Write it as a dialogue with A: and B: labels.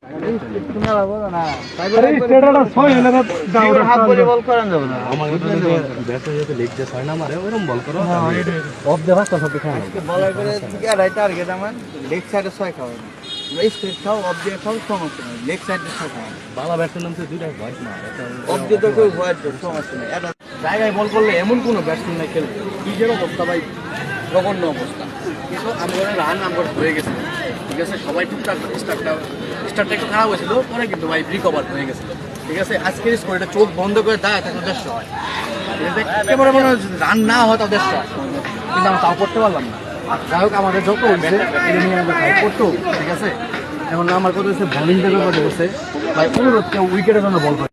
A: তুমি আবার বলো না আরে স্টেটাটা ছয় হলে না দাও হাত বলে বল করেন যাবে না আমার ব্যাটে যেতে লেগ যে ছয় না মারে ওরকম বল করো অফ দে রাস্তা সব খেলা আজকে বলার করে কি আর টার্গেট আমার লেগ সাইডে ছয় খাও স্ট্রেট খাও অফ দিয়ে খাও সমস্যা নেই লেগ সাইডে ছয় খাও বালা ব্যাটসম্যান নামতে দুইটা হোয়াইট না অফ দিয়ে তো কেউ হোয়াইট সমস্যা নেই এটা জায়গায় বল করলে এমন কোনো ব্যাটসম্যান নাই খেলবে কি যেন অবস্থা ভাই জঘন্য অবস্থা কিন্তু আমরা রান আমরা হয়ে গেছে ঠিক আছে সবাই টুকটাক স্টার্টটা একটু খারাপ হয়েছিল পরে কিন্তু ভাই রিকভার হয়ে গেছিল ঠিক আছে আজকের স্কোরটা চোখ বন্ধ করে দাঁড়ায় থাকলে 150 হয় একেবারে মনে হয় রান না হয় তাও 150 হয় কিন্তু আমরা তাও করতে পারলাম না যাই হোক আমাদের যত হয়েছে করতো ঠিক আছে এখন আমার কথা হচ্ছে বোলিংটা ব্যাপারটা হচ্ছে ভাই অনুরোধ কেউ উইকেটের জন্য বল করে